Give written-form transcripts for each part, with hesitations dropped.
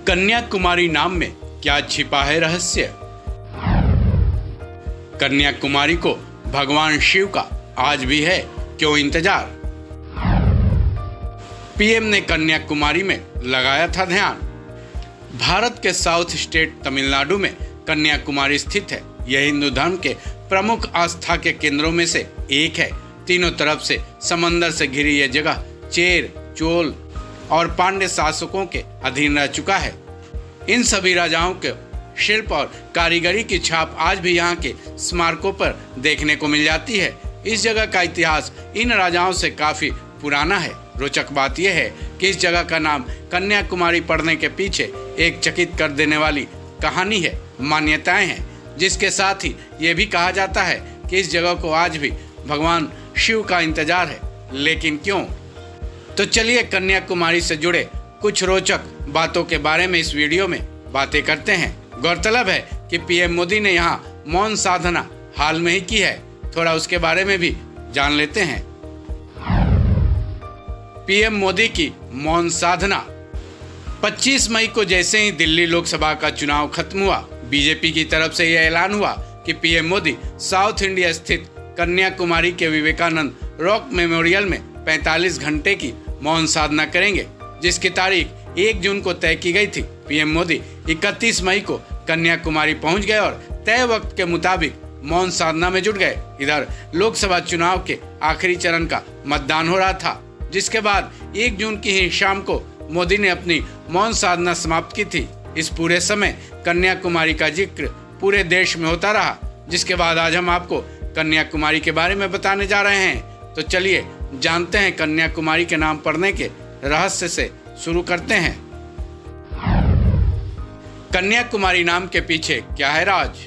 कन्याकुमारी नाम में क्या छिपा है रहस्य? कन्याकुमारी को भगवान शिव का आज भी है क्यों इंतजार? पीएम ने कन्याकुमारी में लगाया था ध्यान। भारत के साउथ स्टेट तमिलनाडु में कन्याकुमारी स्थित है। यह हिंदू धर्म के प्रमुख आस्था के केंद्रों में से एक है। तीनों तरफ से समंदर से घिरी यह जगह चेर, चोल और पांड्य शासकों के अधीन रह चुका है। इन सभी राजाओं के शिल्प और कारीगरी की छाप आज भी यहाँ के स्मारकों पर देखने को मिल जाती है। इस जगह का इतिहास इन राजाओं से काफी पुराना है। रोचक बात यह है कि इस जगह का नाम कन्याकुमारी पड़ने के पीछे एक चकित कर देने वाली कहानी है, मान्यताएं हैं, जिसके साथ ही ये भी कहा जाता है कि इस जगह को आज भी भगवान शिव का इंतजार है। लेकिन क्यों? तो चलिए कन्याकुमारी से जुड़े कुछ रोचक बातों के बारे में इस वीडियो में बातें करते हैं। गौरतलब है कि पीएम मोदी ने यहाँ मौन साधना हाल में ही की है। थोड़ा उसके बारे में भी जान लेते हैं। पीएम मोदी की मौन साधना। 25 मई को जैसे ही दिल्ली लोकसभा का चुनाव खत्म हुआ, बीजेपी की तरफ से यह ऐलान हुआ कि पीएम मोदी साउथ इंडिया स्थित कन्याकुमारी के विवेकानंद रॉक मेमोरियल में 45 घंटे की मौन साधना करेंगे, जिसकी तारीख 1 जून को तय की गई थी। पीएम मोदी 31 मई को कन्याकुमारी पहुंच गए और तय वक्त के मुताबिक मौन साधना में जुट गए। इधर लोकसभा चुनाव के आखिरी चरण का मतदान हो रहा था, जिसके बाद 1 जून की ही शाम को मोदी ने अपनी मौन साधना समाप्त की थी। इस पूरे समय कन्याकुमारी का जिक्र पूरे देश में होता रहा, जिसके बाद आज हम आपको कन्याकुमारी के बारे में बताने जा रहे हैं। तो चलिए जानते हैं कन्याकुमारी के नाम पड़ने के रहस्य से शुरू करते हैं। कन्याकुमारी नाम के पीछे क्या है राज?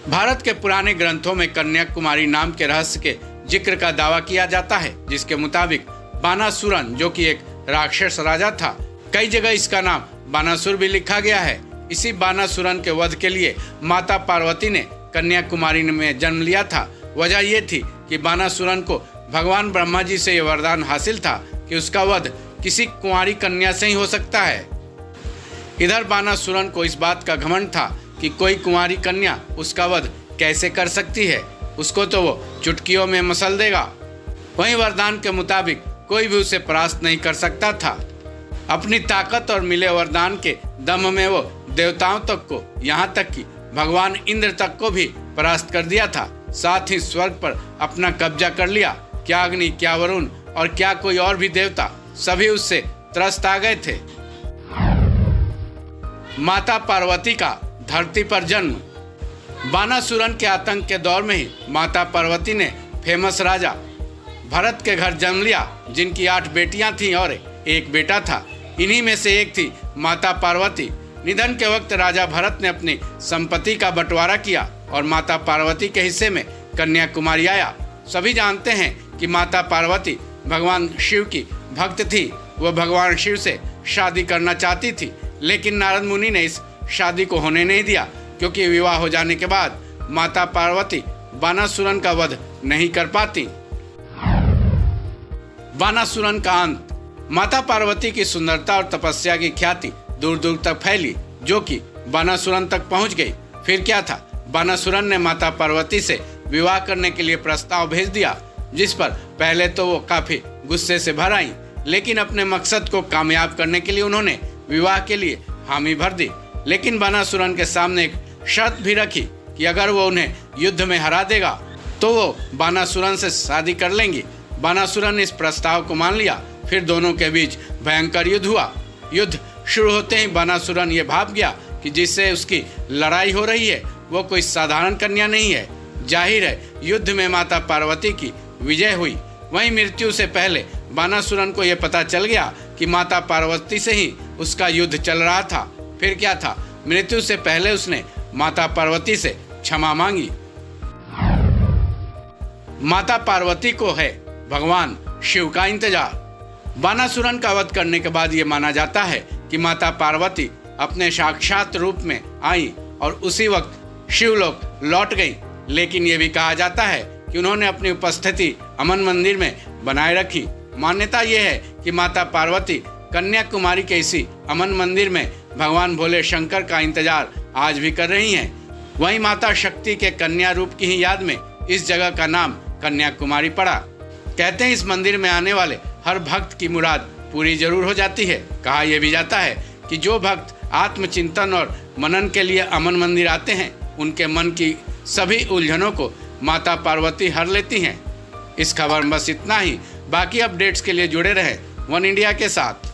भारत के पुराने ग्रंथों में कन्याकुमारी नाम के रहस्य के जिक्र का दावा किया जाता है, जिसके मुताबिक बानासुरन, जो कि एक राक्षस राजा था, कई जगह इसका नाम बानासुर भी लिखा गया है। इसी बानासुरन के वध के लिए माता पार्वती ने कन्याकुमारी में जन्म लिया था। वजह यह थी कि बानासुरन को भगवान ब्रह्मा जी से यह वरदान हासिल था कि उसका वध किसी कुंवारी कन्या से ही हो सकता है। इधर बानासुरन को इस बात का घमंड था कि कोई कुंवारी कन्या उसका वध कैसे कर सकती है, उसको तो वो चुटकियों में मसल देगा। वहीं वरदान के मुताबिक कोई भी उसे परास्त नहीं कर सकता था। अपनी ताकत और मिले वरदान के दम में वो देवताओं तक को, यहाँ तक कि भगवान इंद्र तक को भी परास्त कर दिया था। साथ ही स्वर्ग पर अपना कब्जा कर लिया। क्या अग्नि, क्या वरुण और क्या कोई और भी देवता, सभी उससे त्रस्त आ गए थे। माता पार्वती का धरती पर जन्म। बानासुरन के आतंक के दौर में ही माता पार्वती ने फेमस राजा भरत के घर जन्म लिया, जिनकी 8 बेटियां थीं और एक बेटा था। इन्हीं में से एक थी माता पार्वती। निधन के वक्त राजा भरत ने अपनी संपत्ति का बंटवारा किया और माता पार्वती के हिस्से में कन्याकुमारी आया। सभी जानते हैं कि माता पार्वती भगवान शिव की भक्त थी। वह भगवान शिव से शादी करना चाहती थी, लेकिन नारद मुनि ने इस शादी को होने नहीं दिया, क्योंकि विवाह हो जाने के बाद माता पार्वती बानासुरन का वध नहीं कर पाती। बानासुरन का अंत। माता पार्वती की सुंदरता और तपस्या की ख्याति दूर दूर तक फैली, जो कि बानासुरन तक पहुंच गई। फिर क्या था, बानासुरन ने माता पार्वती से विवाह करने के लिए प्रस्ताव भेज दिया, जिस पर पहले तो वो काफी गुस्से से भर आई, लेकिन अपने मकसद को कामयाब करने के लिए उन्होंने विवाह के लिए हामी भर दी। लेकिन बानासुरन के सामने एक शर्त भी रखी कि अगर वो उन्हें युद्ध में हरा देगा तो वो बानासुरन से शादी कर लेंगी। बानासुरन ने इस प्रस्ताव को मान लिया। फिर दोनों के बीच भयंकर युद्ध हुआ। युद्ध शुरू होते ही बानासुरन ये भाप गया कि जिससे उसकी लड़ाई हो रही है वो कोई साधारण कन्या नहीं है। जाहिर है युद्ध में माता पार्वती की विजय हुई। वहीं मृत्यु से पहले बानासुरन को यह पता चल गया कि माता पार्वती से ही उसका युद्ध चल रहा था। फिर क्या था, मृत्यु से पहले उसने माता पार्वती से क्षमा मांगी। माता पार्वती को है भगवान शिव का इंतजार। बानासुरन का वध करने के बाद ये माना जाता है कि माता पार्वती अपने साक्षात रूप में आई और उसी वक्त शिवलोक लौट गई। लेकिन ये भी कहा जाता है कि उन्होंने अपनी उपस्थिति अमन मंदिर में बनाए रखी। मान्यता यह है कि माता पार्वती कन्याकुमारी के इसी अमन मंदिर में भगवान भोले शंकर का इंतजार आज भी कर रही हैं। वहीं माता शक्ति के कन्या रूप की ही याद में इस जगह का नाम कन्याकुमारी पड़ा। कहते हैं इस मंदिर में आने वाले हर भक्त की मुराद पूरी जरूर हो जाती है। कहा यह भी जाता है कि जो भक्त आत्मचिंतन और मनन के लिए अमन मंदिर आते हैं, उनके मन की सभी उलझनों को माता पार्वती हर लेती हैं। इस खबर में बस इतना ही। बाकी अपडेट्स के लिए जुड़े रहें वन इंडिया के साथ।